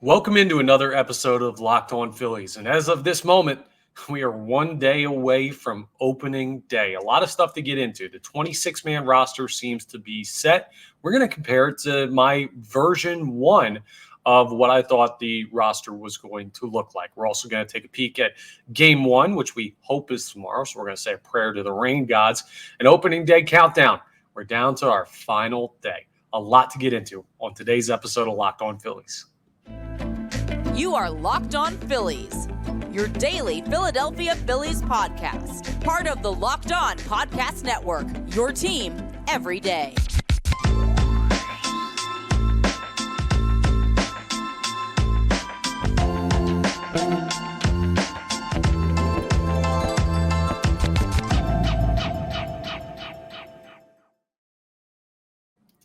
Welcome into another episode of Locked On Phillies. And as of this moment, we are one day away from opening day. A lot of stuff to get into. The 26-man roster seems to be set. We're going to compare it to my version 1 of what I thought the roster was going to look like. We're also going to take a peek at game 1, which we hope is tomorrow. So we're going to say a prayer to the rain gods. An opening day countdown. We're down to our final day. A lot to get into on today's episode of Locked On Phillies. You are Locked On Phillies, your daily Philadelphia Phillies podcast. Part of the Locked On Podcast Network, your team every day.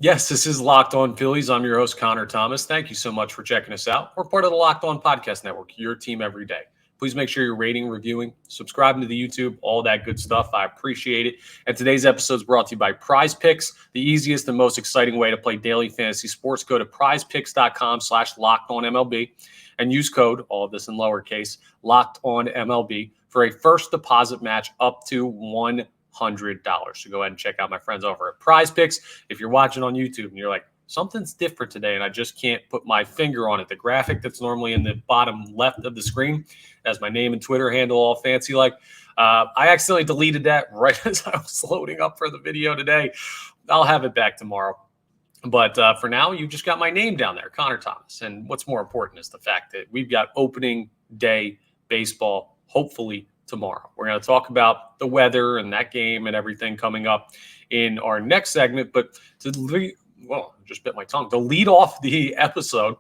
Yes, this is Locked On Phillies. I'm your host, Connor Thomas. Thank you so much for checking us out. We're part of the Locked On Podcast Network, your team every day. Please make sure you're rating, reviewing, subscribing to the YouTube, all that good stuff. I appreciate it. And today's episode is brought to you by Prize Picks, the easiest and most exciting way to play daily fantasy sports. Go to prizepicks.com/LockedOnMLB and use code, all of this in lowercase, LockedOnMLB for a first deposit match up to $100. So go ahead and check out my friends over at Prize Picks. If you're watching on YouTube and you're like, something's different today and I just can't put my finger on it, the graphic that's normally in the bottom left of the screen has my name and Twitter handle all fancy like. I accidentally deleted that right as I was loading up for the video today. I'll have it back tomorrow. But for now, you just got my name down there, Connor Thomas. And what's more important is the fact that we've got opening day baseball, hopefully tomorrow. We're going to talk about the weather and that game and everything coming up in our next segment. But just bit my tongue. To lead off the episode,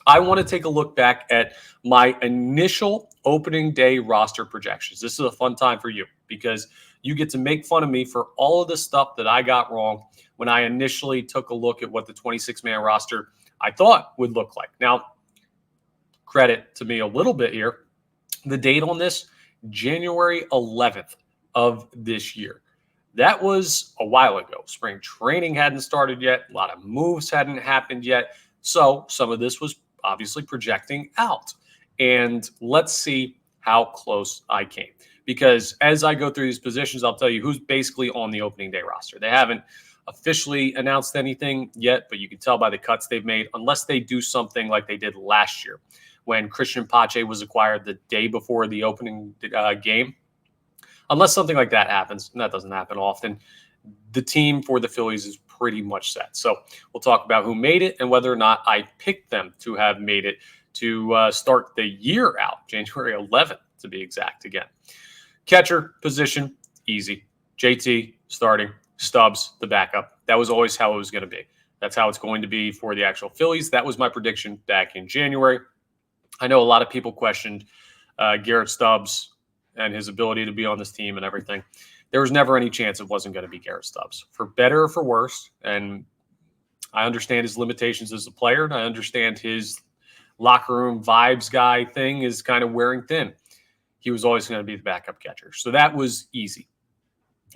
I want to take a look back at my initial opening day roster projections. This is a fun time for you because you get to make fun of me for all of the stuff that I got wrong when I initially took a look at what the 26-man roster I thought would look like. Now, credit to me a little bit here. The date on this, January 11th of this year. That was a while ago. Spring training hadn't started yet. A lot of moves hadn't happened yet. So some of this was obviously projecting out. And let's see how close I came. Because as I go through these positions, I'll tell you who's basically on the opening day roster. They haven't officially announced anything yet, but you can tell by the cuts they've made, unless they do something like they did last year when Christian Pache was acquired the day before the opening game. Unless something like that happens, and that doesn't happen often, the team for the Phillies is pretty much set. So we'll talk about who made it and whether or not I picked them to have made it to start the year out, January 11th to be exact again. Catcher position, easy. JT starting, Stubbs the backup. That was always how it was going to be. That's how it's going to be for the actual Phillies. That was my prediction back in January. I know a lot of people questioned Garrett Stubbs and his ability to be on this team and everything. There was never any chance it wasn't going to be Garrett Stubbs, for better or for worse. And I understand his limitations as a player, and I understand his locker room vibes guy thing is kind of wearing thin. He was always going to be the backup catcher. So that was easy.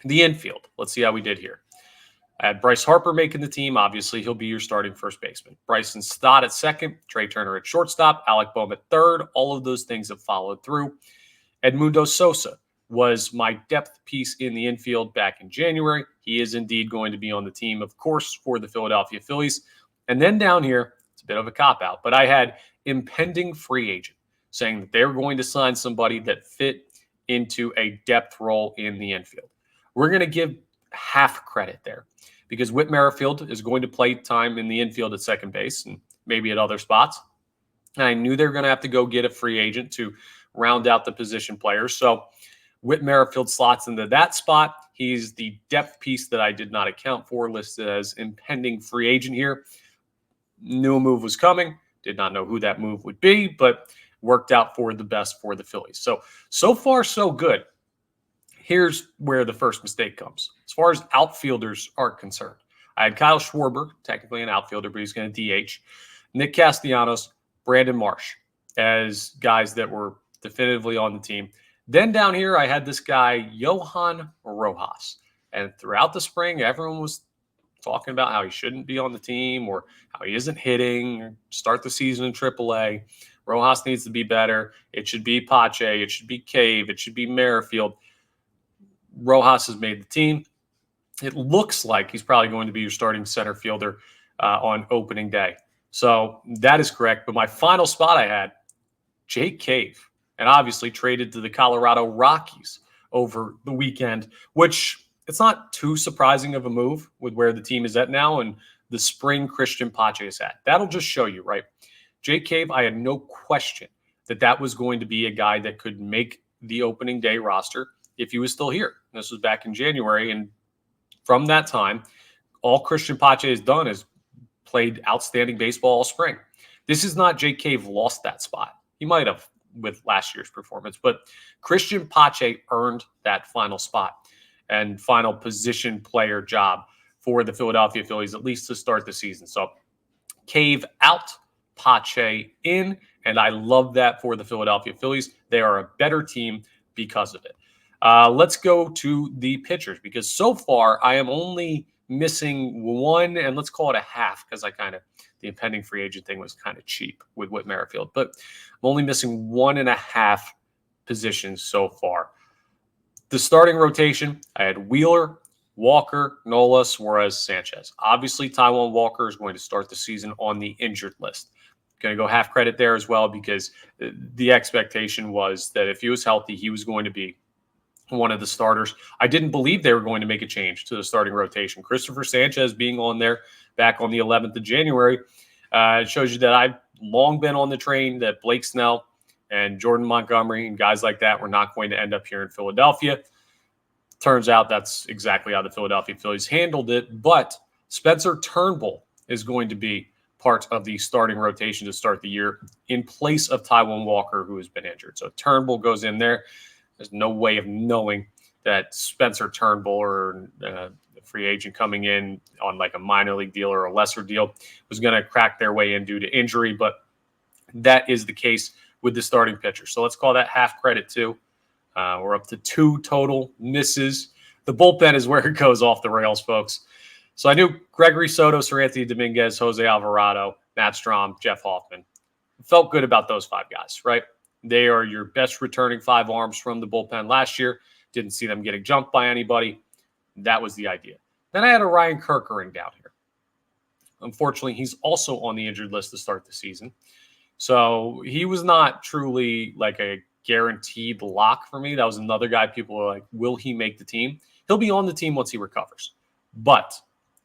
The infield, let's see how we did here. I had Bryce Harper making the team. Obviously, he'll be your starting first baseman. Bryson Stott at second, Trey Turner at shortstop, Alec Boehm at third. All of those things have followed through. Edmundo Sosa was my depth piece in the infield back in January. He is indeed going to be on the team, of course, for the Philadelphia Phillies. And then down here, it's a bit of a cop-out, but I had impending free agent, saying that they were going to sign somebody that fit into a depth role in the infield. We're going to give half credit there because Whit Merrifield is going to play time in the infield at second base and maybe at other spots. And I knew they were going to have to go get a free agent to round out the position players. So Whit Merrifield slots into that spot. He's the depth piece that I did not account for, listed as impending free agent here. Knew a move was coming. Did not know who that move would be, but worked out for the best for the Phillies. So far, so good. Here's where the first mistake comes. As far as outfielders are concerned, I had Kyle Schwarber, technically an outfielder, but he's going to DH. Nick Castellanos, Brandon Marsh as guys that were definitively on the team. Then down here, I had this guy, Johan Rojas. And throughout the spring, everyone was talking about how he shouldn't be on the team or how he isn't hitting, or start the season in AAA. Rojas needs to be better. It should be Pache. It should be Cave. It should be Merrifield. Rojas has made the team. It looks like he's probably going to be your starting center fielder on opening day. So that is correct. But my final spot I had, Jake Cave, and obviously traded to the Colorado Rockies over the weekend, which it's not too surprising of a move with where the team is at now and the spring Christian Pache is at. That'll just show you, right? Jake Cave, I had no question that was going to be a guy that could make the opening day roster if he was still here. This was back in January, and from that time, all Christian Pache has done is played outstanding baseball all spring. This is not Jake Cave lost that spot. He might have with last year's performance, but Christian Pache earned that final spot and final position player job for the Philadelphia Phillies, at least to start the season. So Cave out, Pache in, and I love that for the Philadelphia Phillies. They are a better team because of it. Let's go to the pitchers, because so far I am only missing one, and let's call it a half, because the impending free agent thing was kind of cheap with Whit Merrifield, but I'm only missing 1.5 positions so far. The starting rotation, I had Wheeler, Walker, Nola, Suarez, Sanchez. Obviously, Taijuan Walker is going to start the season on the injured list. Going to go half credit there as well, because the expectation was that if he was healthy, he was going to be one of the starters. I didn't believe they were going to make a change to the starting rotation. Christopher Sanchez being on there back on the 11th of January shows you that I've long been on the train that Blake Snell and Jordan Montgomery and guys like that were not going to end up here in Philadelphia. Turns out that's exactly how the Philadelphia Phillies handled it. But Spencer Turnbull is going to be part of the starting rotation to start the year in place of Taijuan Walker, who has been injured. So Turnbull goes in there. There's no way of knowing that Spencer Turnbull or a free agent coming in on like a minor league deal or a lesser deal was going to crack their way in due to injury, but that is the case with the starting pitcher. So let's call that half credit too. We're up to 2 total misses. The bullpen is where it goes off the rails, folks. So I knew Gregory Soto, Seranthony Dominguez, Jose Alvarado, Matt Strom, Jeff Hoffman. Felt good about those 5 guys, right? They are your best returning 5 arms from the bullpen last year. Didn't see them getting jumped by anybody. That was the idea. Then I had a Ryan Kerkering down here. Unfortunately, he's also on the injured list to start the season. So he was not truly like a guaranteed lock for me. That was another guy people were like, will he make the team? He'll be on the team once he recovers. But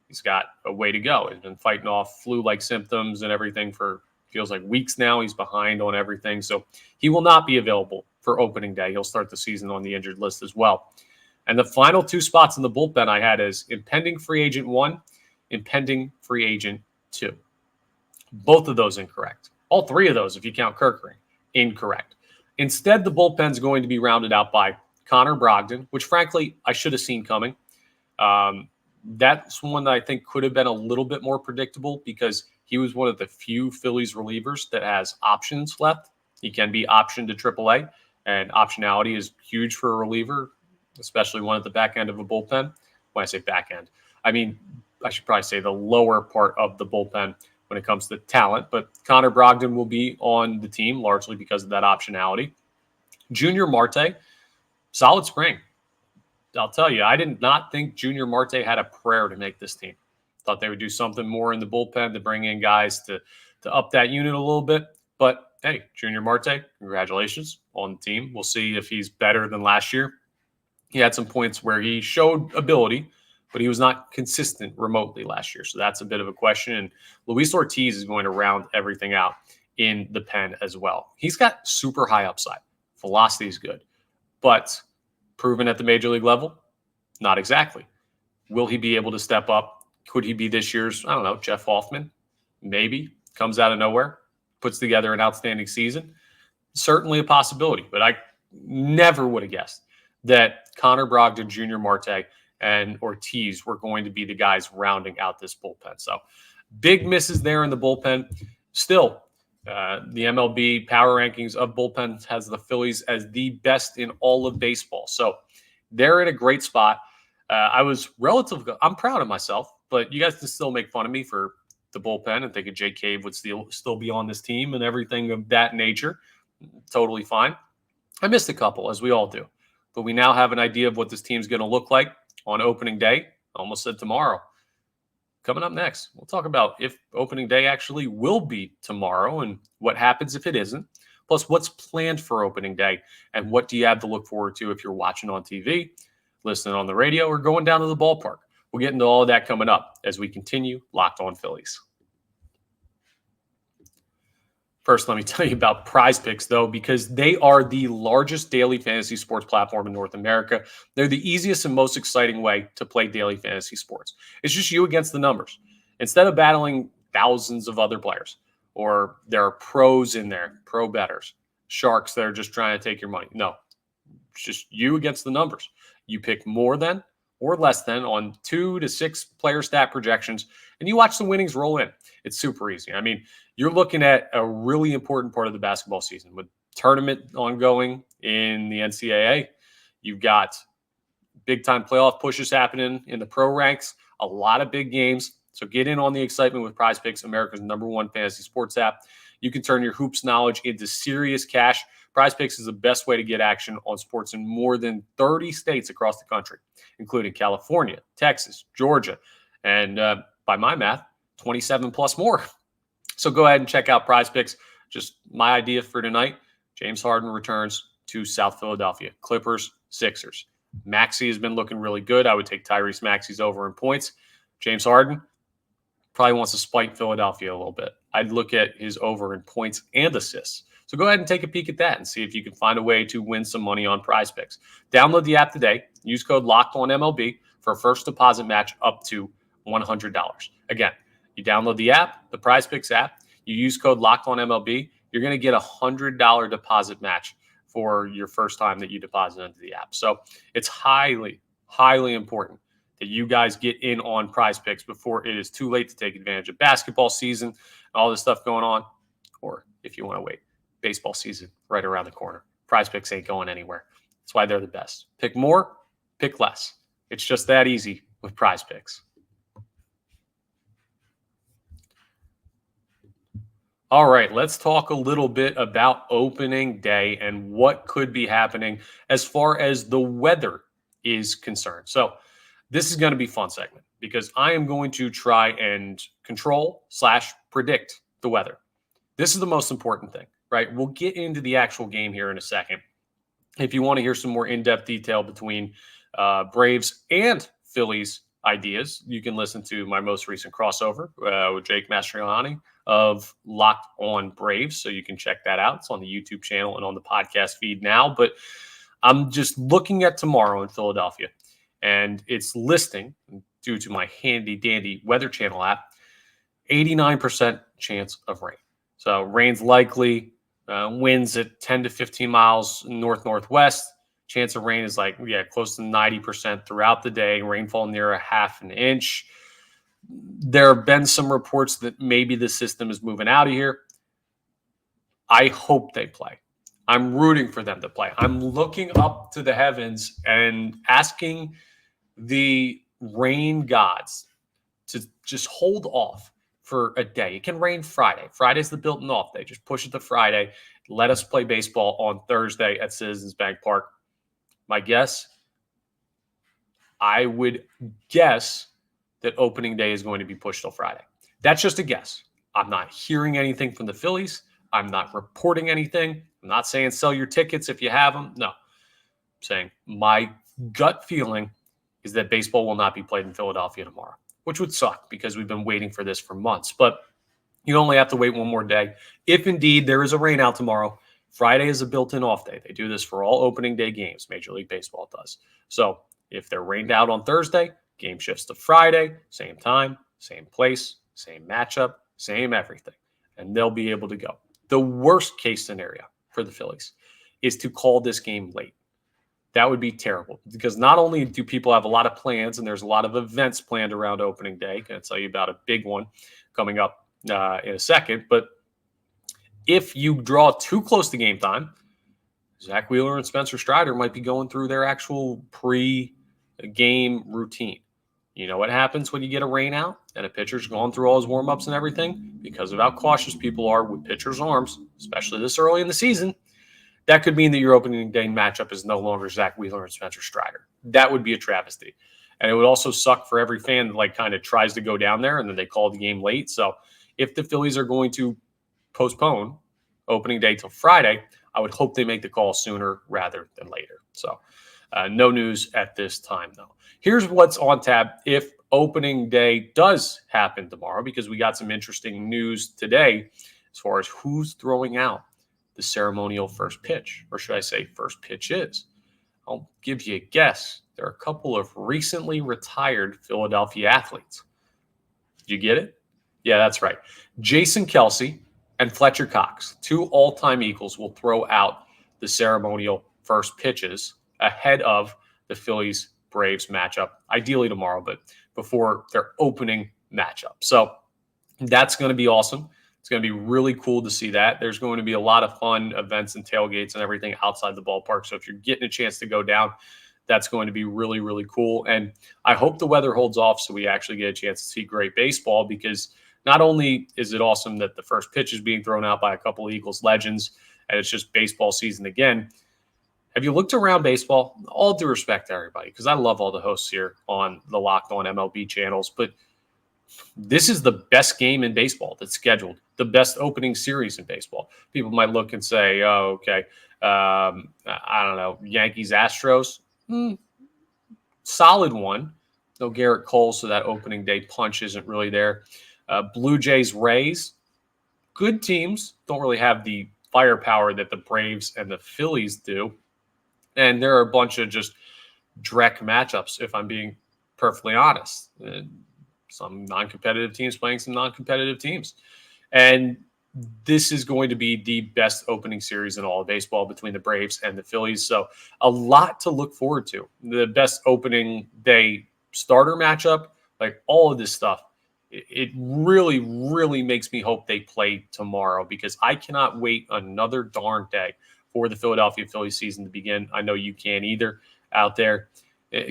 he's got a way to go. He's been fighting off flu-like symptoms and everything for feels like weeks now. He's behind on everything. So he will not be available for opening day. He'll start the season on the injured list as well. And the final 2 spots in the bullpen I had is impending free agent 1, impending free agent 2. Both of those incorrect. All 3 of those, if you count Kerkering, incorrect. Instead, the bullpen's going to be rounded out by Connor Brogdon, which frankly, I should have seen coming. That's one that I think could have been a little bit more predictable because he was one of the few Phillies relievers that has options left. He can be optioned to AAA, and optionality is huge for a reliever, especially one at the back end of a bullpen. When I say back end, I mean, I should probably say the lower part of the bullpen when it comes to talent. But Connor Brogdon will be on the team largely because of that optionality. Junior Marte, solid spring. I'll tell you, I did not think Junior Marte had a prayer to make this team. Thought they would do something more in the bullpen to bring in guys to up that unit a little bit. But, hey, Junior Marte, congratulations on the team. We'll see if he's better than last year. He had some points where he showed ability, but he was not consistent remotely last year. So that's a bit of a question. And Luis Ortiz is going to round everything out in the pen as well. He's got super high upside. Velocity is good. But proven at the major league level? Not exactly. Will he be able to step up? Could he be this year's, I don't know, Jeff Hoffman? Maybe. Comes out of nowhere, puts together an outstanding season. Certainly a possibility, but I never would have guessed that Connor Brogdon, Junior Marte, and Ortiz were going to be the guys rounding out this bullpen. So big misses there in the bullpen. Still, the MLB power rankings of bullpens has the Phillies as the best in all of baseball. So they're in a great spot. I'm proud of myself but you guys can still make fun of me for the bullpen and thinking Jake Cave would still be on this team and everything of that nature. Totally fine. I missed a couple, as we all do. But we now have an idea of what this team's going to look like on opening day. I almost said tomorrow. Coming up next, we'll talk about if opening day actually will be tomorrow and what happens if it isn't. Plus, what's planned for opening day and what do you have to look forward to if you're watching on TV, listening on the radio, or going down to the ballpark. We'll get into all of that coming up as we continue Locked On Phillies. First, let me tell you about Prize Picks, though, because they are the largest daily fantasy sports platform in North America. They're the easiest and most exciting way to play daily fantasy sports. It's just you against the numbers. Instead of battling thousands of other players, or there are pros in there, pro bettors, sharks that are just trying to take your money. No, it's just you against the numbers. You pick more than or less than on 2 to 6 player stat projections, and you watch the winnings roll in. It's super easy. I mean, you're looking at a really important part of the basketball season with tournament ongoing in the NCAA. You've got big-time playoff pushes happening in the pro ranks, a lot of big games. So get in on the excitement with Prize Picks, America's #1 fantasy sports app. You can turn your hoops knowledge into serious cash. Prize Picks is the best way to get action on sports in more than 30 states across the country, including California, Texas, Georgia, and by my math, 27 plus more. So go ahead and check out Prize Picks. Just my idea for tonight, James Harden returns to South Philadelphia. Clippers, Sixers. Maxey has been looking really good. I would take Tyrese Maxey's over in points. James Harden probably wants to spite Philadelphia a little bit. I'd look at his over in points and assists. So go ahead and take a peek at that and see if you can find a way to win some money on Prize Picks. Download the app today. Use code LOCKEDONMLB for a first deposit match up to $100. Again, you download the app, the Prize Picks app. You use code LOCKEDONMLB. You're going to get a $100 deposit match for your first time that you deposit into the app. So it's highly, highly important that you guys get in on Prize Picks before it is too late to take advantage of basketball season and all this stuff going on. Or if you want to wait, baseball season right around the corner. Prize Picks ain't going anywhere. That's why they're the best. Pick more, pick less. It's just that easy with Prize Picks. All right, let's talk a little bit about opening day and what could be happening as far as the weather is concerned. So this is going to be a fun segment because I am going to try and control/predict the weather. This is the most important thing, right? We'll get into the actual game here in a second. If you want to hear some more in-depth detail between Braves and Phillies ideas, you can listen to my most recent crossover with Jake Mastriani of Locked On Braves. So you can check that out. It's on the YouTube channel and on the podcast feed now. But I'm just looking at tomorrow in Philadelphia, and it's listing, due to my handy-dandy Weather Channel app, 89% chance of rain. So rain's likely, winds at 10 to 15 miles north-northwest. Chance of rain is close to 90% throughout the day. Rainfall near a half an inch. There have been some reports that maybe the system is moving out of here. I hope they play. I'm rooting for them to play. I'm looking up to the heavens and asking the rain gods to just hold off for a day. It can rain Friday. Friday's the built-in off day. Just push it to Friday. Let us play baseball on Thursday at Citizens Bank Park. My guess, I would guess that opening day is going to be pushed till Friday. That's just a guess. I'm not hearing anything from the Phillies. I'm not reporting anything. I'm not saying sell your tickets if you have them. No. I'm saying my gut feeling is that baseball will not be played in Philadelphia tomorrow, which would suck because we've been waiting for this for months. But you only have to wait one more day. If indeed there is a rain out tomorrow, Friday is a built-in off day. They do this for all opening day games. Major League Baseball does. So if they're rained out on Thursday, game shifts to Friday, same time, same place, same matchup, same everything. And they'll be able to go. The worst case scenario for the Phillies is to call this game late. That would be terrible because not only do people have a lot of plans and there's a lot of events planned around opening day, I'm going to tell you about a big one coming up in a second, but if you draw too close to game time, Zach Wheeler and Spencer Strider might be going through their actual pre-game routine. You know what happens when you get a rain out and a pitcher's gone through all his warm-ups and everything? Because of how cautious people are with pitchers' arms, especially this early in the season, that could mean that your opening day matchup is no longer Zach Wheeler and Spencer Strider. That would be a travesty. And it would also suck for every fan that like kind of tries to go down there and then they call the game late. So if the Phillies are going to postpone opening day till Friday, I would hope they make the call sooner rather than later. So no news at this time, though. Here's what's on tap if opening day does happen tomorrow, because we got some interesting news today as far as who's throwing out the ceremonial first pitch, or should I say first pitch is. I'll give you a guess. There are a couple of recently retired Philadelphia athletes. Did you get it? Yeah, that's right. Jason Kelsey and Fletcher Cox, 2 all-time Eagles, will throw out the ceremonial first pitches ahead of the Phillies-Braves matchup, ideally tomorrow, but before their opening matchup. So that's going to be awesome. It's going to be really cool to see that. There's going to be a lot of fun events and tailgates and everything outside the ballpark. So if you're getting a chance to go down, that's going to be really, really cool. And I hope the weather holds off so we actually get a chance to see great baseball, because not only is it awesome that the first pitch is being thrown out by a couple of Eagles legends and it's just baseball season again. Have you looked around baseball? All due respect to everybody, because I love all the hosts here on the Locked On MLB channels, but this is the best game in baseball that's scheduled, the best opening series in baseball. People might look and say, oh, okay, I don't know, Yankees, Astros, solid one. No Garrett Cole, so that opening day punch isn't really there. Blue Jays, Rays, good teams, don't really have the firepower that the Braves and the Phillies do. And there are a bunch of just dreck matchups, if I'm being perfectly honest. Some non-competitive teams playing some non-competitive teams. And this is going to be the best opening series in all of baseball between the Braves and the Phillies. So a lot to look forward to. The best opening day starter matchup, like all of this stuff, it really, really makes me hope they play tomorrow, because I cannot wait another darn day for the Philadelphia Phillies season to begin. I know you can't either out there.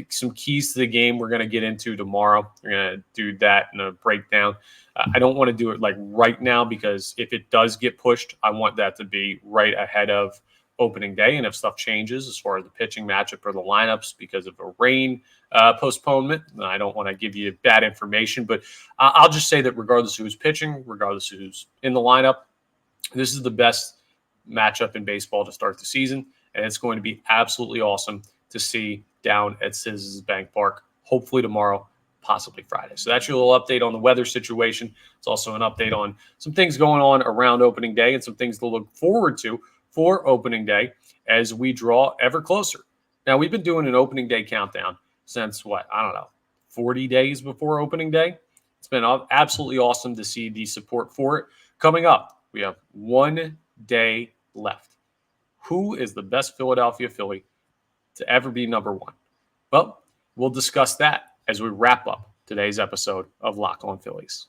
Some keys to the game we're going to get into tomorrow. We're going to do that in a breakdown. I don't want to do it like right now, because if it does get pushed, I want that to be right ahead of opening day. And if stuff changes as far as the pitching matchup or the lineups because of a rain postponement, I don't want to give you bad information, but I'll just say that regardless of who's pitching, regardless of who's in the lineup, this is the best matchup in baseball to start the season. And it's going to be absolutely awesome to see down at Citizens Bank Park, hopefully tomorrow, possibly Friday. So that's your little update on the weather situation. It's also an update on some things going on around opening day and some things to look forward to for opening day as we draw ever closer. Now, we've been doing an opening day countdown since 40 days before opening day. It's been absolutely awesome to see the support for it. Coming up, we have 1 day left. Who is the best Philadelphia Philly to ever be number 1? Well, we'll discuss that as we wrap up today's episode of Locked On Phillies.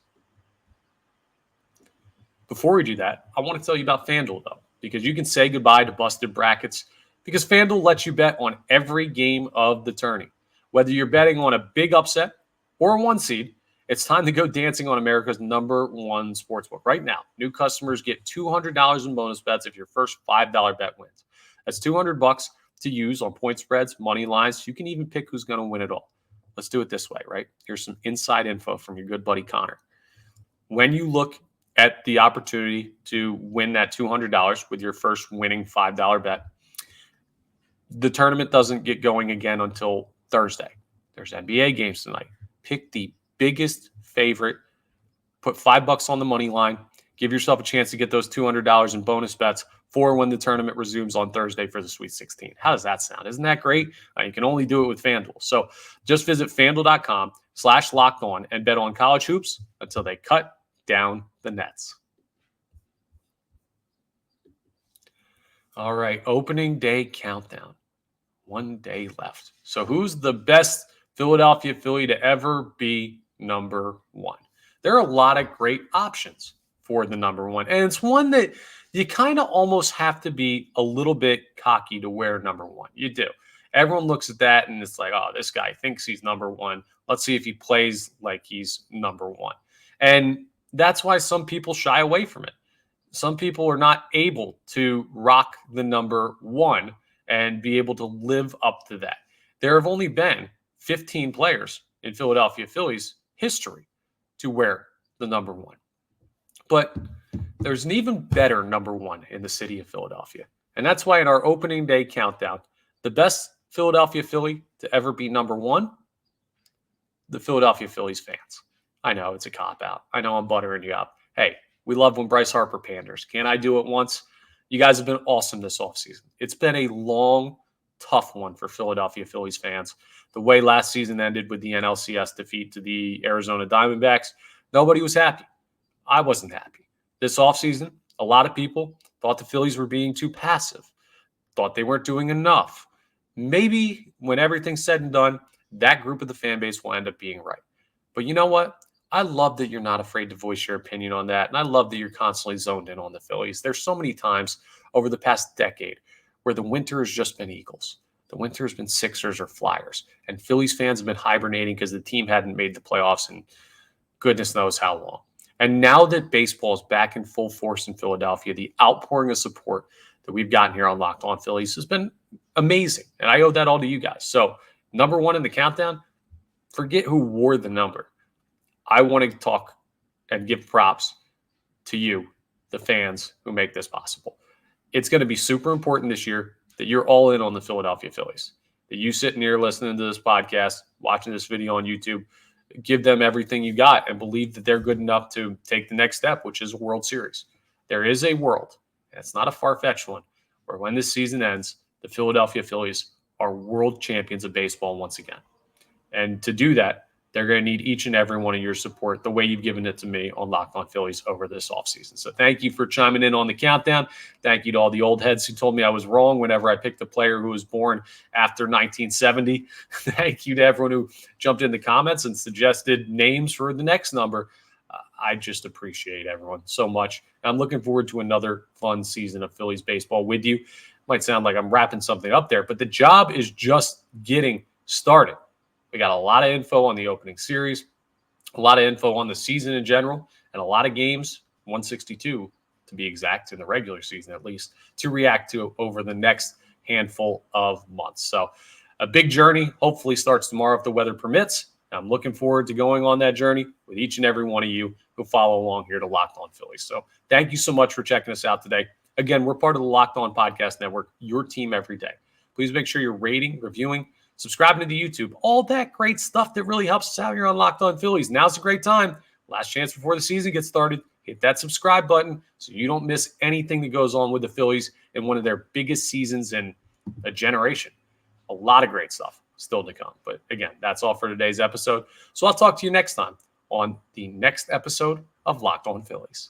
Before we do that, I want to tell you about FanDuel, though, because you can say goodbye to busted brackets, because FanDuel lets you bet on every game of the tourney. Whether you're betting on a big upset or a 1 seed, it's time to go dancing on America's #1 sportsbook. Right now, new customers get $200 in bonus bets if your first $5 bet wins. That's $200 to use on point spreads, money lines. You can even pick who's going to win it all. Let's do it this way, right? Here's some inside info from your good buddy Connor. When you look at the opportunity to win that $200 with your first winning $5 bet, the tournament doesn't get going again until Thursday. There's NBA games tonight. Pick the biggest favorite, put $5 on the money line, give yourself a chance to get those $200 in bonus bets for when the tournament resumes on Thursday for the Sweet 16. How does that sound? Isn't that great? You can only do it with FanDuel. So just visit FanDuel.com/lockedon and bet on college hoops until they cut down the nets. All right, opening day countdown. 1 day left. So who's the best Philadelphia Philly to ever be number 1? There are a lot of great options for the number 1. And it's one that you kind of almost have to be a little bit cocky to wear number 1. You do. Everyone looks at that and it's like, oh, this guy thinks he's number 1. Let's see if he plays like he's number one. And that's why some people shy away from it. Some people are not able to rock the number one and be able to live up to that. There have only been 15 players in Philadelphia Phillies history to wear the number one. But there's an even better number one in the city of Philadelphia. And that's why in our opening day countdown, the best Philadelphia Philly to ever be number one, the Philadelphia Phillies fans. I know it's a cop-out. I know I'm buttering you up. Hey, we love when Bryce Harper panders. Can I do it once? You guys have been awesome this offseason. It's been a long, tough one for Philadelphia Phillies fans. The way last season ended with the NLCS defeat to the Arizona Diamondbacks, nobody was happy. I wasn't happy. This offseason, a lot of people thought the Phillies were being too passive, thought they weren't doing enough. Maybe when everything's said and done, that group of the fan base will end up being right. But you know what? I love that you're not afraid to voice your opinion on that. And I love that you're constantly zoned in on the Phillies. There's so many times over the past decade where the winter has just been Eagles. The winter has been Sixers or Flyers. And Phillies fans have been hibernating because the team hadn't made the playoffs in goodness knows how long. And now that baseball is back in full force in Philadelphia, the outpouring of support that we've gotten here on Locked On Phillies has been amazing. And I owe that all to you guys. So number one in the countdown, forget who wore the number. I want to talk and give props to you, the fans who make this possible. It's going to be super important this year that you're all in on the Philadelphia Phillies, that you sitting here listening to this podcast, watching this video on YouTube, give them everything you got and believe that they're good enough to take the next step, which is a World Series. There is a world, and it's not a far-fetched one, where when this season ends, the Philadelphia Phillies are world champions of baseball once again. And to do that, they're going to need each and every one of your support the way you've given it to me on Locked On Phillies over this offseason. So thank you for chiming in on the countdown. Thank you to all the old heads who told me I was wrong whenever I picked a player who was born after 1970. Thank you to everyone who jumped in the comments and suggested names for the next number. I just appreciate everyone so much. I'm looking forward to another fun season of Phillies baseball with you. Might sound like I'm wrapping something up there, but the job is just getting started. We got a lot of info on the opening series, a lot of info on the season in general, and a lot of games, 162 to be exact, in the regular season at least, to react to over the next handful of months. So a big journey hopefully starts tomorrow if the weather permits. I'm looking forward to going on that journey with each and every one of you who follow along here to Locked On Phillies. So thank you so much for checking us out today. Again, we're part of the Locked On Podcast Network, your team every day. Please make sure you're rating, reviewing, subscribing to the YouTube, all that great stuff that really helps us out here on Locked On Phillies. Now's a great time. Last chance before the season gets started. Hit that subscribe button so you don't miss anything that goes on with the Phillies in one of their biggest seasons in a generation. A lot of great stuff still to come. But again, that's all for today's episode. So I'll talk to you next time on the next episode of Locked On Phillies.